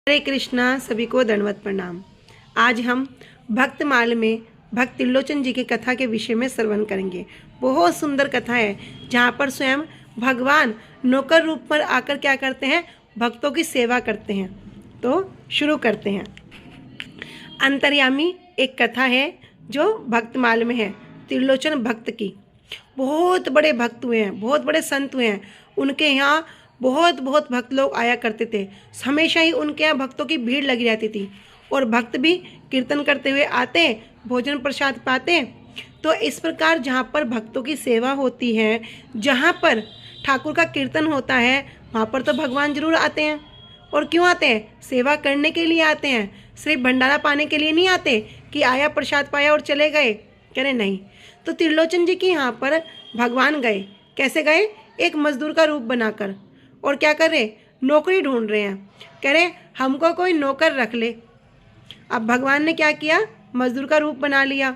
हरे कृष्णा, सभी को दंडवत प्रणाम। आज हम भक्तमाल में भक्त त्रिलोचन जी की कथा के विषय में श्रवण करेंगे। बहुत सुंदर कथा है जहाँ पर स्वयं भगवान नौकर रूप पर आकर क्या करते हैं, भक्तों की सेवा करते हैं। तो शुरू करते हैं। अंतर्यामी एक कथा है जो भक्तमाल में है, त्रिलोचन भक्त की। बहुत बड़े भक्त हुए हैं, बहुत बड़े संत हुए हैं। उनके यहाँ बहुत भक्त लोग आया करते थे। हमेशा ही उनके यहाँ भक्तों की भीड़ लगी रहती थी और भक्त भी कीर्तन करते हुए आते, भोजन प्रसाद पाते। तो इस प्रकार जहाँ पर भक्तों की सेवा होती है, जहाँ पर ठाकुर का कीर्तन होता है, वहाँ पर तो भगवान जरूर आते हैं। और क्यों आते हैं? सेवा करने के लिए आते हैं, सिर्फ भंडारा पाने के लिए नहीं आते कि आया प्रसाद पाया और चले गए। कह रहे नहीं। तो त्रिलोचन जी के यहाँ पर भगवान गए। कैसे गए? एक मजदूर का रूप बनाकर। और क्या कर रहे? नौकरी ढूंढ रहे हैं। कह रहे हमको कोई नौकर रख ले। अब भगवान ने क्या किया? मजदूर का रूप बना लिया।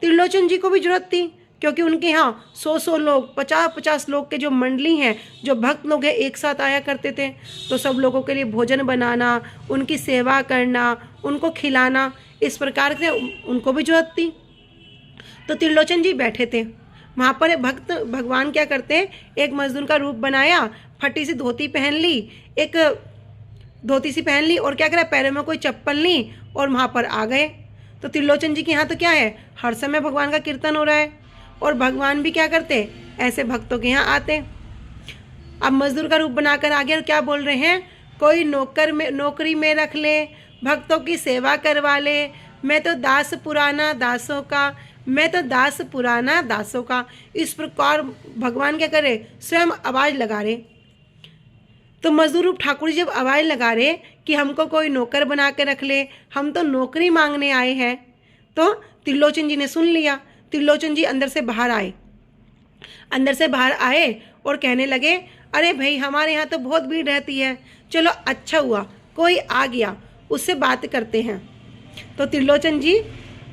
त्रिलोचन जी को भी जरूरत थी, क्योंकि उनके यहाँ 100 लोग, 50 लोग के जो मंडली हैं, जो भक्त लोग हैं, एक साथ आया करते थे। तो सब लोगों के लिए भोजन बनाना, उनकी सेवा करना, उनको खिलाना, इस प्रकार से उनको भी जरूरत थी। तो त्रिलोचन जी बैठे थे वहाँ पर। भक्त भगवान क्या करते हैं, एक मजदूर का रूप बनाया, फटी सी धोती पहन ली, एक धोती सी पहन ली और क्या करा, पैरों में कोई चप्पल ली और वहाँ पर आ गए। तो त्रिलोचन जी के यहाँ तो क्या है, हर समय भगवान का कीर्तन हो रहा है और भगवान भी क्या करते, ऐसे भक्तों के यहाँ आते। अब मजदूर का रूप बनाकर आ गए और क्या बोल रहे हैं, कोई नौकरी में रख ले, भक्तों की सेवा करवा ले। मैं तो दास पुराना दासों का, मैं तो दास पुराना दासों का। इस प्रकार भगवान क्या करे, स्वयं आवाज़ लगा रहे। तो मजदूर रूप ठाकुर जी जब आवाज़ लगा रहे कि हमको कोई नौकर बना के रख ले, हम तो नौकरी मांगने आए हैं, तो त्रिलोचन जी ने सुन लिया। त्रिलोचन जी अंदर से बाहर आए और कहने लगे, अरे भाई हमारे यहाँ तो बहुत भीड़ रहती है, चलो अच्छा हुआ कोई आ गया, उससे बात करते हैं। तो त्रिलोचन जी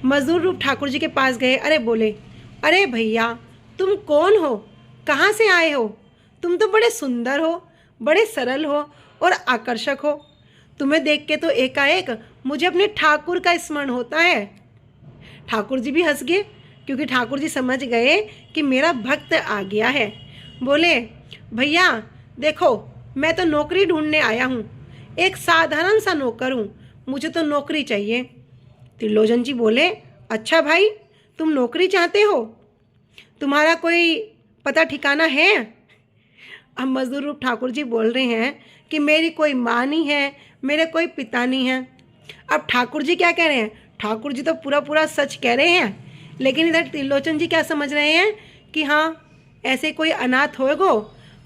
मजदूर रूप ठाकुर जी के पास गए। अरे बोले, अरे भैया तुम कौन हो, कहाँ से आए हो? तुम तो बड़े सुंदर हो, बड़े सरल हो और आकर्षक हो। तुम्हें देख के तो एकाएक मुझे अपने ठाकुर का स्मरण होता है। ठाकुर जी भी हंस गए, क्योंकि ठाकुर जी समझ गए कि मेरा भक्त आ गया है। बोले, भैया देखो मैं तो नौकरी ढूंढने आया हूँ, एक साधारण सा नौकर हूँ, मुझे तो नौकरी चाहिए। त्रिलोचन जी बोले, अच्छा भाई तुम नौकरी चाहते हो, तुम्हारा कोई पता ठिकाना है? अब मजदूर रूप ठाकुर जी बोल रहे हैं कि मेरी कोई माँ नहीं है, मेरे कोई पिता नहीं है। अब ठाकुर जी क्या कह रहे हैं, ठाकुर जी तो पूरा सच कह रहे हैं, लेकिन इधर त्रिलोचन जी क्या समझ रहे हैं कि हाँ ऐसे कोई अनाथ होएगो,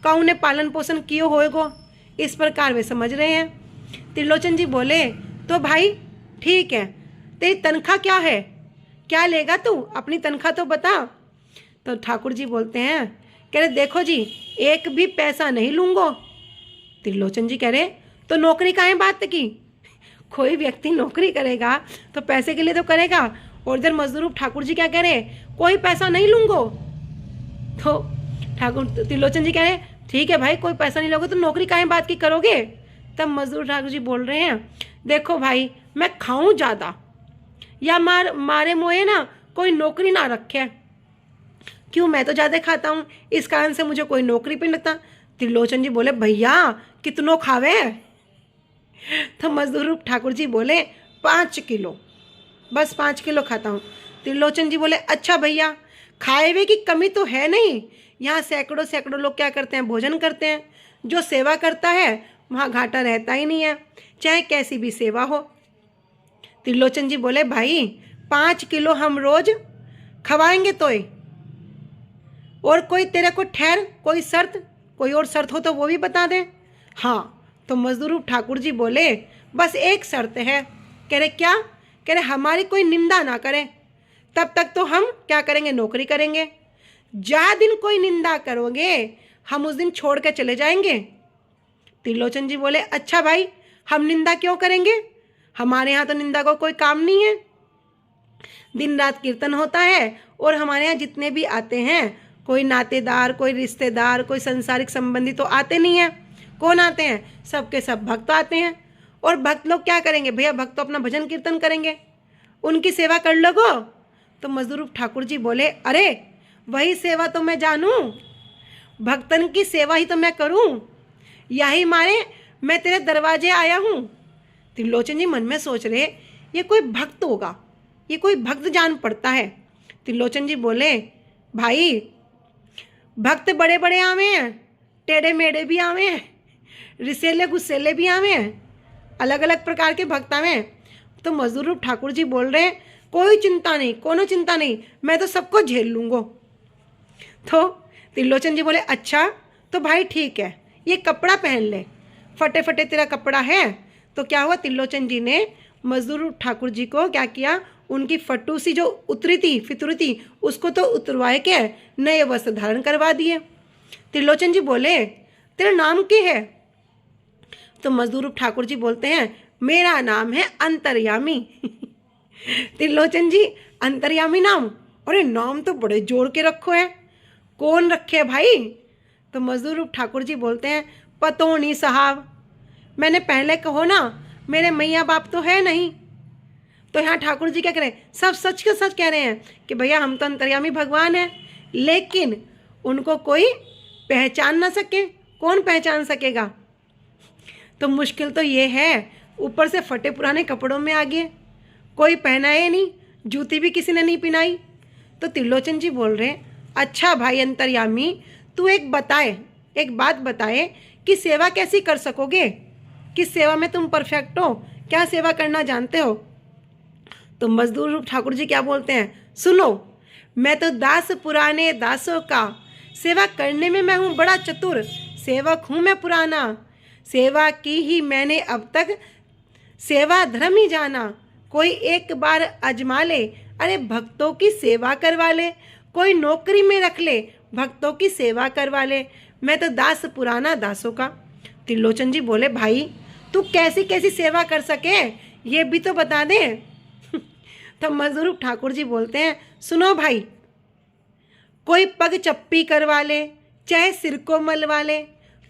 का उन्हें पालन पोषण कियो होएगो, इस प्रकार वे समझ रहे हैं। त्रिलोचन जी बोले, तो भाई ठीक है, तेरी तनख्वाह क्या है, क्या लेगा तू, अपनी तनख्वाह तो बता। तो ठाकुर जी बोलते हैं, कह रहे देखो जी एक भी पैसा नहीं लूँगो। त्रिलोचन जी कह रहे, तो नौकरी काहे बात की, कोई व्यक्ति नौकरी करेगा तो पैसे के लिए तो करेगा। और इधर मजदूर ठाकुर जी क्या कह रहे, कोई पैसा नहीं लूँगो। तो त्रिलोचन जी कह रहे, ठीक है भाई कोई पैसा नहीं लोगे तो नौकरी काहे बात की करोगे। तब मजदूर ठाकुर जी बोल रहे हैं, देखो भाई मैं खाऊं ज़्यादा या मारे मोए ना कोई नौकरी ना रखे, क्यों मैं तो ज़्यादा खाता हूँ, इस कारण से मुझे कोई नौकरी पे नहीं लगता। त्रिलोचन जी बोले, भैया कितनों खावे? तो मजदूर ठाकुर जी बोले, 5 किलो, बस 5 किलो खाता हूँ। त्रिलोचन जी बोले, अच्छा भैया खाए हुए की कमी तो है नहीं, यहाँ सैकड़ों लोग क्या करते हैं, भोजन करते हैं। जो सेवा करता है वहाँ घाटा रहता ही नहीं है, चाहे कैसी भी सेवा हो। त्रिलोचन जी बोले, भाई 5 किलो हम रोज खवाएंगे तोय, और कोई तेरे को ठहर कोई शर्त, कोई और शर्त हो तो वो भी बता दे। हाँ। तो मजदूर ठाकुर जी बोले, बस एक शर्त है। कह रहे क्या? कह रहे हमारी कोई निंदा ना करे, तब तक तो हम क्या करेंगे, नौकरी करेंगे। जा दिन कोई निंदा करोगे हम उस दिन छोड़ के चले जाएंगे। त्रिलोचन जी बोले, अच्छा भाई हम निंदा क्यों करेंगे, हमारे यहाँ तो निंदा को कोई काम नहीं है। दिन रात कीर्तन होता है और हमारे यहाँ जितने भी आते हैं, कोई नातेदार, कोई रिश्तेदार, कोई संसारिक संबंधी तो आते नहीं हैं। कौन आते हैं? सबके सब भक्त आते हैं। और भक्त लोग क्या करेंगे भैया, भक्त तो अपना भजन कीर्तन करेंगे, उनकी सेवा कर लोगो। तो मजदूर रूप ठाकुर जी बोले, अरे वही सेवा तो मैं जानूं, भक्तन की सेवा ही तो मैं करूं, यही मारे मैं तेरे दरवाजे आया हूं। त्रिलोचन जी मन में सोच रहे, ये कोई भक्त होगा, ये कोई भक्त जान पड़ता है। त्रिलोचन जी बोले, भाई भक्त बड़े बड़े आवे हैं, टेढ़े मेढ़े भी आवे हैं, रिसेले गुस्सेले भी आवे हैं, अलग अलग प्रकार के भक्त आवे हैं। तो मजदूर रूप ठाकुर जी बोल रहे हैं, कोई चिंता नहीं, कोनो चिंता नहीं, मैं तो सबको झेल लूँगो। तो त्रिलोचन जी बोले, अच्छा तो भाई ठीक है, ये कपड़ा पहन ले, फटे फटे तेरा कपड़ा है। तो क्या हुआ, त्रिलोचन जी ने मजदूर रूप ठाकुर जी को क्या किया, उनकी फटू सी जो उतरी थी फितुरी थी उसको तो उतरवाए के नए वस्त्र धारण करवा दिए। त्रिलोचन जी बोले, तेरा नाम क्या है? तो मजदूर रूप ठाकुर जी बोलते हैं, मेरा नाम है अंतर्यामी। त्रिलोचन जी, अंतर्यामी नाम, अरे नाम तो बड़े जोर के रखो है, कौन रखे भाई? तो मजदूर रूप ठाकुर जी बोलते हैं, पतो नहीं साहब, मैंने पहले कहो ना, मेरे मैया बाप तो है नहीं। तो यहाँ ठाकुर जी क्या कह रहे हैं, सब सच के सच कह रहे हैं कि भैया हम तो अंतर्यामी भगवान हैं, लेकिन उनको कोई पहचान ना सके, कौन पहचान सकेगा? तो मुश्किल तो ये है, ऊपर से फटे पुराने कपड़ों में आ गए, कोई पहनाए नहीं, जूती भी किसी ने नहीं पहनाई। तो त्रिलोचन जी बोल रहे हैं, अच्छा भाई अंतर्यामी, तू एक बात बताए कि सेवा कैसी कर सकोगे, किस सेवा में तुम परफेक्ट हो, क्या सेवा करना जानते हो? तो मजदूर रूप ठाकुर जी क्या बोलते हैं, सुनो, मैं तो दास पुराने दासों का, सेवा करने में मैं हूँ बड़ा चतुर, सेवक हूँ मैं पुराना, सेवा की ही मैंने अब तक, सेवा धर्म ही जाना, कोई एक बार आजमा ले, अरे भक्तों की सेवा करवा ले, कोई नौकरी में रख ले, भक्तों की सेवा करवा ले, मैं तो दास पुराना दासों का। त्रिलोचन जी बोले, भाई तू कैसी कैसी सेवा कर सके, ये भी तो बता दे। तो मजदूर ठाकुर जी बोलते हैं, सुनो भाई, कोई पग चप्पी करवा ले, चाहे सिर को मलवा ले,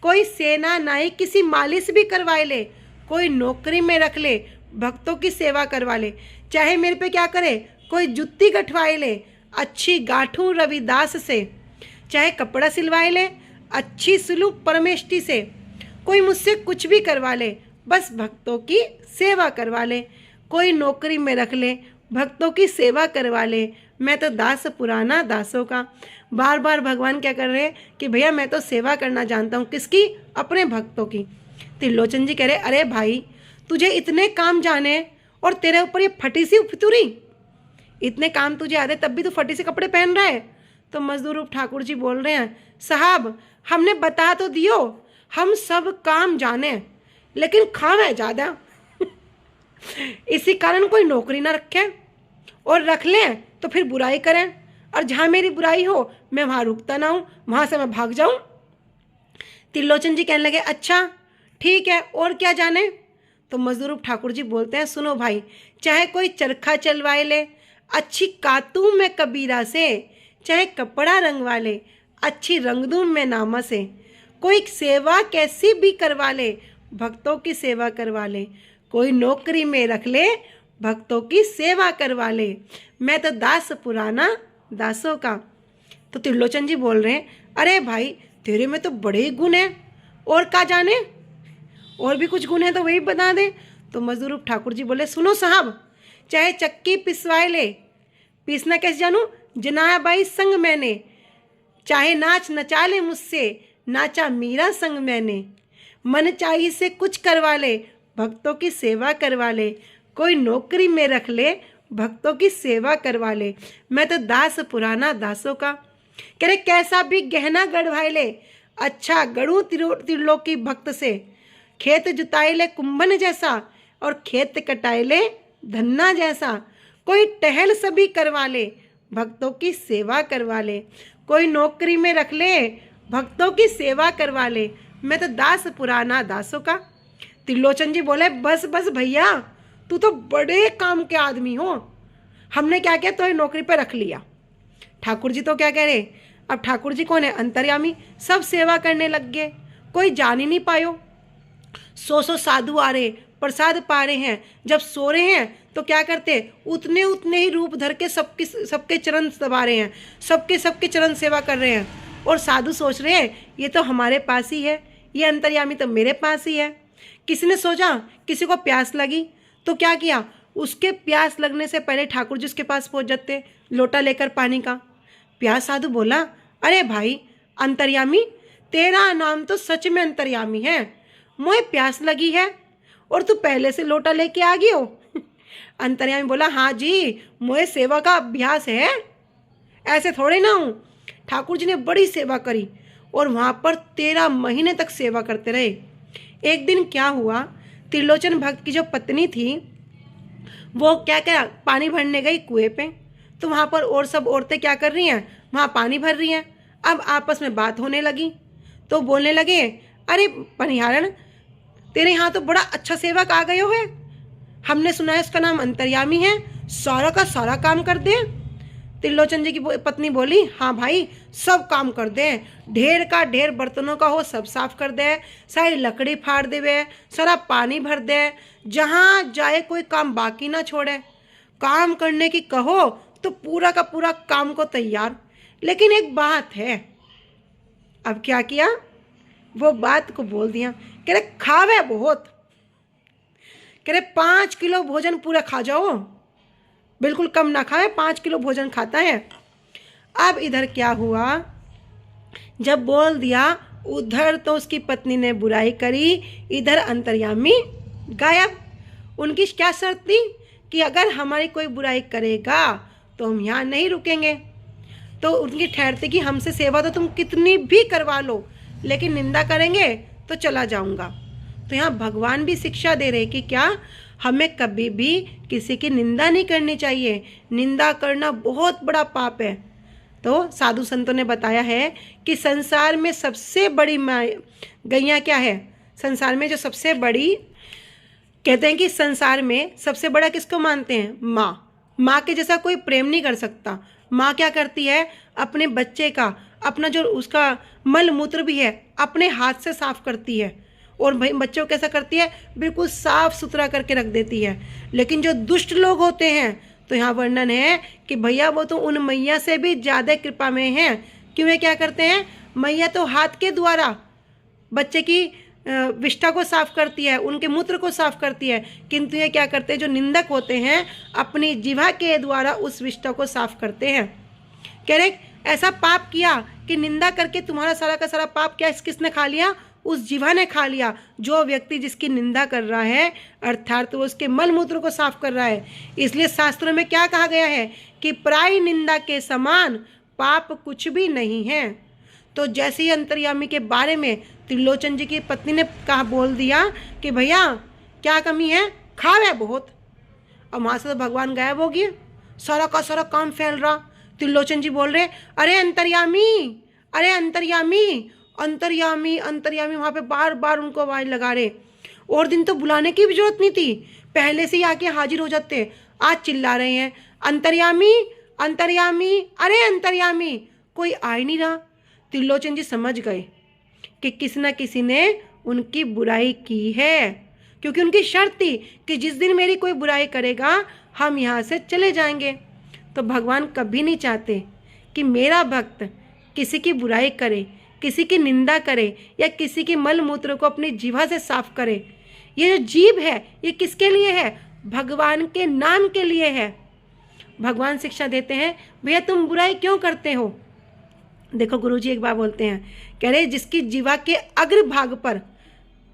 कोई सेना नायक किसी मालिश भी करवा ले, कोई नौकरी में रख ले, भक्तों की सेवा करवा ले, चाहे मेरे पे क्या करे, कोई जुत्ती गठवाए ले, अच्छी गांठूं रविदास से, चाहे कपड़ा सिलवाए ले, अच्छी सुलू परमेष्टि से, कोई मुझसे कुछ भी करवा ले, बस भक्तों की सेवा करवा ले, कोई नौकरी में रख ले, भक्तों की सेवा करवा ले, मैं तो दास पुराना दासों का। बार बार भगवान क्या कर रहे हैं कि भैया मैं तो सेवा करना जानता हूँ, किसकी? अपने भक्तों की। त्रिलोचन जी कह रहे, अरे भाई तुझे इतने काम जाने और तेरे ऊपर ये फटी सी फितूरी, इतने काम तुझे आते तब भी तू फटी से कपड़े पहन रहा है। तो मजदूर रूप ठाकुर जी बोल रहे हैं, साहब हमने बता तो दियो, हम सब काम जाने लेकिन खावे ज़्यादा। इसी कारण कोई नौकरी ना रखे, और रख लें तो फिर बुराई करें, और जहाँ मेरी बुराई हो मैं वहाँ रुकता ना हूँ, वहाँ से मैं भाग जाऊँ। त्रिलोचन जी कहने लगे, अच्छा ठीक है, और क्या जाने? तो मजदूर रूप ठाकुर जी बोलते हैं, सुनो भाई, चाहे कोई चरखा चलवाए ले, अच्छी कातू में कबीरा से, चाहे कपड़ा रंगवा ले, अच्छी रंगदूं में नामा से, कोई सेवा कैसी भी करवा ले, भक्तों की सेवा करवा ले, कोई नौकरी में रख ले, भक्तों की सेवा करवा ले, मैं तो दास पुराना दासों का। तो त्रिलोचन जी बोल रहे हैं, अरे भाई तेरे में तो बड़े ही गुण हैं, और क्या जाने, और भी कुछ गुण है तो वही बता दे। तो मजदूर रूप ठाकुर जी बोले, सुनो साहब, चाहे चक्की पिसवाए ले, पीसना कैसे जानूँ, जनाया बाई संग मैंने, चाहे नाच नचा ले मुझसे, नाचा मीरा संग मैंने, मन चाहिए से कुछ करवा ले, भक्तों की सेवा करवा ले, कोई नौकरी में रख ले, भक्तों की सेवा करवा ले, मैं तो दास पुराना दासों का। कह रहे कैसा भी गहना गढ़वाए ले, अच्छा गढ़ूं त्रिलोकी भक्त से, खेत जुताए ले कुंभन जैसा, और खेत कटाए ले धन्ना जैसा, कोई टहल सभी करवा ले, भक्तों की सेवा करवा ले, कोई नौकरी में रख ले, भक्तों की सेवा करवा ले, मैं तो दास पुराना दासों का। त्रिलोचन जी बोले, बस बस भैया, तू तो बड़े काम के आदमी हो, हमने क्या किया, तो नौकरी पर रख लिया। ठाकुर जी तो क्या कह रहे, अब ठाकुर जी कौन है, अंतर्यामी, सब सेवा करने लग गए, कोई जान ही नहीं पायो। 100 साधु आ रहे, प्रसाद पा रहे हैं, जब सो रहे हैं तो क्या करते, उतने उतने ही रूप धर के सबके चरण दबा रहे हैं, सबके चरण सेवा कर रहे हैं। और साधु सोच रहे हैं ये तो हमारे पास ही है, ये अंतर्यामी तो मेरे पास ही है। किसी ने सोचा किसी को प्यास लगी तो क्या किया, उसके प्यास लगने से पहले ठाकुर जी उसके पास पहुंच जाते लोटा लेकर पानी का। प्यास साधु बोला, अरे भाई अंतर्यामी, तेरा नाम तो सच में अंतर्यामी है, मोहे प्यास लगी है और तू पहले से लोटा लेके आ गई हो। अंतर्यामी बोला, हाँ जी, मोहे सेवा का अभ्यास है, ऐसे थोड़े ना हूँ। ठाकुर जी ने बड़ी सेवा करी और वहाँ पर 13 महीने तक सेवा करते रहे। एक दिन क्या हुआ, त्रिलोचन भक्त की जो पत्नी थी वो क्या पानी भरने गई कुएं पे, तो वहाँ पर और सब औरतें क्या कर रही हैं, वहाँ पानी भर रही हैं। अब आपस में बात होने लगी तो बोलने लगे, अरे पनिहारण, तेरे यहाँ तो बड़ा अच्छा सेवक आ गए हो है, हमने सुना है इसका नाम अंतर्यामी है, सारा का सारा काम कर दे। त्रिलोचन जी की पत्नी बोली, हाँ भाई सब काम कर दे, ढेर का ढेर बर्तनों का हो सब साफ कर दे, सारी लकड़ी फाड़ देवे, सारा पानी भर दे, जहाँ जाए कोई काम बाकी ना छोड़े, काम करने की कहो तो पूरा का पूरा काम को तैयार। लेकिन एक बात है। अब क्या किया, वो बात को बोल दिया, कह रहे खावे बहुत, कह रहे 5 किलो भोजन पूरा खा जाओ, बिल्कुल कम ना खाए, 5 किलो भोजन खाता है। अब इधर क्या हुआ, जब बोल दिया उधर तो उसकी पत्नी ने बुराई करी, इधर अंतर्यामी गायब। उनकी क्या शर्त थी कि अगर हमारी कोई बुराई करेगा तो हम यहाँ नहीं रुकेंगे। तो उनकी ठहरती कि हमसे सेवा तो तुम कितनी भी करवा लो, लेकिन निंदा करेंगे तो चला जाऊंगा। तो यहाँ भगवान भी शिक्षा दे रहे कि क्या, हमें कभी भी किसी की निंदा नहीं करनी चाहिए, निंदा करना बहुत बड़ा पाप है। तो साधु संतों ने बताया है कि संसार में सबसे बड़ी गैया क्या है, संसार में जो सबसे बड़ी, कहते हैं कि संसार में सबसे बड़ा किसको मानते हैं, माँ। माँ के जैसा कोई प्रेम नहीं कर सकता। माँ क्या करती है, अपने बच्चे का, अपना जो उसका मल मूत्र भी है अपने हाथ से साफ करती है, और भाई बच्चों को कैसा करती है, बिल्कुल साफ सुथरा करके रख देती है। लेकिन जो दुष्ट लोग होते हैं, तो यहाँ वर्णन है कि भैया वो तो उन मैया से भी ज़्यादा कृपा में हैं। क्यों, वे क्या करते हैं, मैया तो हाथ के द्वारा बच्चे की विष्ठा को साफ करती है, उनके मूत्र को साफ करती है, किंतु ये क्या करते हैं, जो निंदक होते हैं अपनी जिह्वा के द्वारा उस विष्ठा को साफ करते हैं। कह रहे ऐसा पाप किया कि निंदा करके तुम्हारा सारा का सारा पाप क्या किसने खा लिया, उस जिह्वा ने खा लिया। जो व्यक्ति जिसकी निंदा कर रहा है अर्थात वो उसके मल मूत्र को साफ कर रहा है। इसलिए शास्त्रों में क्या कहा गया है कि पराई निंदा के समान पाप कुछ भी नहीं है। तो जैसे ही अंतर्यामी के बारे में त्रिलोचन जी की पत्नी ने कहा, बोल दिया कि भैया क्या कमी है, खावे बहुत, और वहाँ से तो भगवान गायब हो गए, सारा का सारा काम फैल रहा। त्रिलोचन जी बोल रहे, अरे अंतर्यामी, अरे अंतर्यामी, अंतर्यामी, अंतर्यामी, वहाँ पे बार बार उनको आवाज़ लगा रहे। और दिन तो बुलाने की भी जरूरत नहीं थी, पहले से ही आके हाजिर हो जाते। आज चिल्ला रहे हैं, अंतर्यामी, अंतर्यामी, अरे अंतर्यामी, कोई आ ही नहीं रहा। त्रिलोचन जी समझ गए कि किसी न किसी ने उनकी बुराई की है, क्योंकि उनकी शर्त थी कि जिस दिन मेरी कोई बुराई करेगा हम यहाँ से चले जाएंगे। तो भगवान कभी नहीं चाहते कि मेरा भक्त किसी की बुराई करे, किसी की निंदा करे, या किसी के मल मूत्र को अपनी जीवा से साफ करे। ये जो जीभ है ये किसके लिए है, भगवान के नाम के लिए है। भगवान शिक्षा देते हैं, भैया तुम बुराई क्यों करते हो। देखो गुरुजी एक बार बोलते हैं, कह रहे जिसकी जीवा के अग्रभाग पर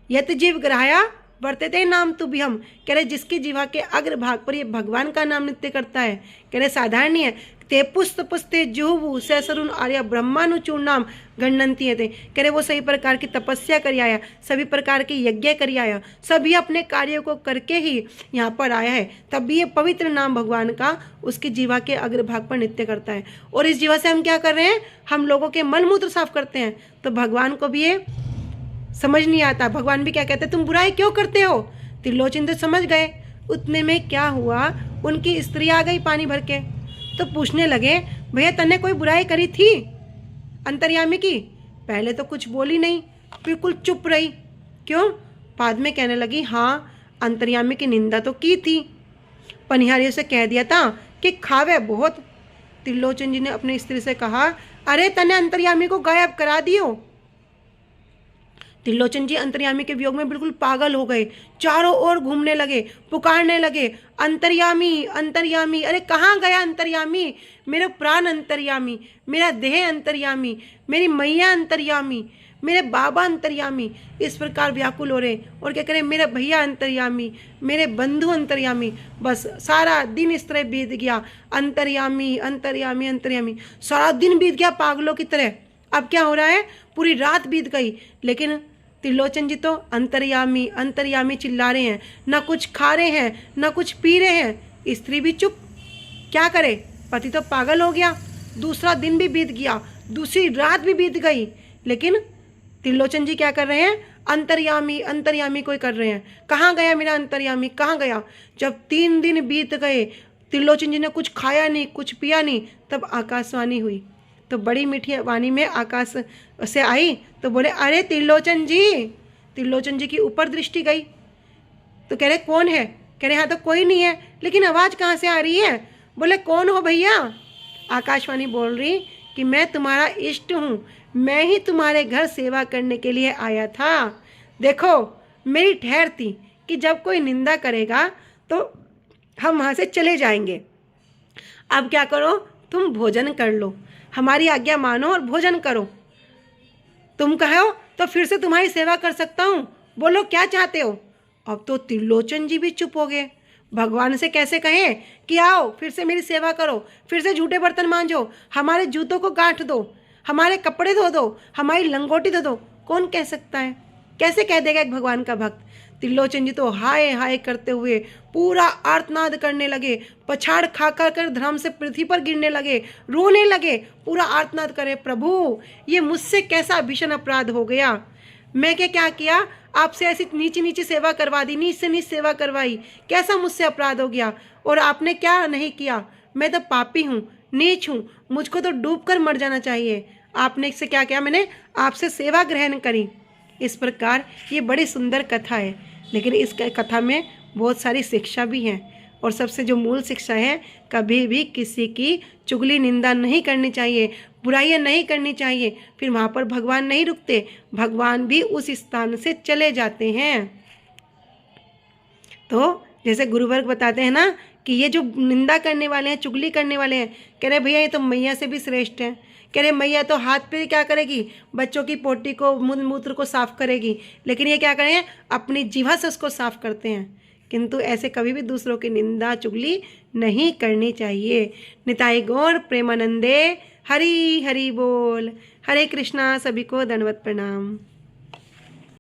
यत जीव ग्रहाया वर्तते नाम तु भी हम, कह रहे जिसकी जीवा के अग्रभाग पर ये भगवान का नाम नित्य करता है। कह रहे साधारण नहीं है, ते पुस्त पुस्ते जुहु सरुण आर्य ब्रह्मानुचूर्णाम गणनती है। कह रहे वो सभी प्रकार की तपस्या कर आया, सभी प्रकार के यज्ञ कर आया, सभी अपने कार्यों को करके ही यहाँ पर आया है, तब भी ये पवित्र नाम भगवान का उसकी जीवा के अग्रभाग पर नित्य करता है। और इस जीवा से हम क्या कर रहे हैं, हम लोगों के मल मूत्र साफ करते हैं। तो भगवान को भी ये समझ नहीं आता। भगवान भी क्या कहते हैं, तुम बुराई क्यों करते हो। त्रिलोचन तो समझ गए। उतने में क्या हुआ, उनकी स्त्री आ गई पानी भर के, तो पूछने लगे, भैया तन्ने कोई बुराई करी थी अंतर्यामी की। पहले तो कुछ बोली नहीं, बिल्कुल चुप रही। क्यों, बाद में कहने लगी, हाँ अंतर्यामी की निंदा तो की थी, पनिहारियों से कह दिया था कि खावे बहुत। त्रिलोचन जी ने अपनी स्त्री से कहा, अरे तने अंतर्यामी को गायब करा दियो। त्रिलोचन जी अंतर्यामी के वियोग में बिल्कुल पागल हो गए, चारों ओर घूमने लगे, पुकारने लगे, अंतर्यामी अंतर्यामी, अरे कहाँ गया अंतर्यामी, मेरे प्राण अंतर्यामी, मेरा देह अंतर्यामी, मेरी मैया अंतर्यामी, मेरे बाबा अंतर्यामी। इस प्रकार व्याकुल हो रहे और क्या करें, मेरा भैया अंतर्यामी, मेरे बंधु अंतर्यामी। बस सारा दिन इस तरह बीत गया, अंतर्यामी अंतर्यामी अंतर्यामी, सारा दिन बीत गया पागलों की तरह। अब क्या हो रहा है, पूरी रात बीत गई, लेकिन त्रिलोचन जी तो अंतर्यामी अंतर्यामी चिल्ला रहे हैं, ना कुछ खा रहे हैं ना कुछ पी रहे हैं। स्त्री भी चुप, क्या करे, पति तो पागल हो गया। दूसरा दिन भी बीत गया, दूसरी रात भी बीत गई, लेकिन त्रिलोचन जी क्या कर रहे हैं, अंतर्यामी अंतर्यामी कोई कर रहे हैं, कहाँ गया मेरा अंतर्यामी, कहाँ गया। जब 3 दिन बीत गए, त्रिलोचन जी ने कुछ खाया नहीं कुछ पिया नहीं, तब आकाशवाणी हुई। तो बड़ी मीठी वाणी में आकाश से आई, तो बोले, अरे त्रिलोचन जी। त्रिलोचन जी की ऊपर दृष्टि गई, तो कह रहे कौन है, कह रहे हाँ तो कोई नहीं है, लेकिन आवाज़ कहाँ से आ रही है। बोले कौन हो भैया। आकाशवाणी बोल रही कि मैं तुम्हारा इष्ट हूँ, मैं ही तुम्हारे घर सेवा करने के लिए आया था। देखो मेरी ठहर थी कि जब कोई निंदा करेगा तो हम वहाँ से चले जाएंगे। अब क्या करो, तुम भोजन कर लो, हमारी आज्ञा मानो और भोजन करो। तुम कहो तो फिर से तुम्हारी सेवा कर सकता हूँ, बोलो क्या चाहते हो। अब तो त्रिलोचन जी भी चुप हो गए। भगवान से कैसे कहें कि आओ फिर से मेरी सेवा करो, फिर से झूठे बर्तन मांजो, हमारे जूतों को गांठ दो, हमारे कपड़े धो दो, हमारी लंगोटी धो दो। कौन कह सकता है, कैसे कह देगा एक भगवान का भक्त। त्रिलोचन जी तो हाय हाय करते हुए पूरा आर्तनाद करने लगे, पछाड़ खा कर धर्म से पृथ्वी पर गिरने लगे, रोने लगे, पूरा आर्तनाद करे, प्रभु ये मुझसे कैसा भीषण अपराध हो गया, मैं क्या किया, आपसे ऐसी नीची नीची सेवा करवा दी, नीच से नीच सेवा करवाई, कैसा मुझसे अपराध हो गया। और आपने क्या नहीं किया, मैं तो पापी हूँ, नीच हूँ, मुझको तो डूब कर मर जाना चाहिए। आपने इससे क्या किया, मैंने आपसे सेवा ग्रहण करी। इस प्रकार ये बड़ी सुंदर कथा है, लेकिन इस कथा में बहुत सारी शिक्षा भी हैं। और सबसे जो मूल शिक्षा है, कभी भी किसी की चुगली निंदा नहीं करनी चाहिए, बुराइयां नहीं करनी चाहिए। फिर वहाँ पर भगवान नहीं रुकते, भगवान भी उस स्थान से चले जाते हैं। तो जैसे गुरुवर्ग बताते हैं ना कि ये जो निंदा करने वाले हैं, चुगली करने वाले हैं, कह रहे भैया ये तो मैया से भी श्रेष्ठ है। कह रहे मैया तो हाथ पे क्या करेगी, बच्चों की पोटी को मूत्र को साफ करेगी, लेकिन ये क्या करें, अपनी जीवा से उसको साफ करते हैं। किंतु ऐसे कभी भी दूसरों की निंदा चुगली नहीं करनी चाहिए। निताई गौर प्रेमानंदे, हरि हरि बोल। हरे कृष्णा, सभी को दंडवत प्रणाम।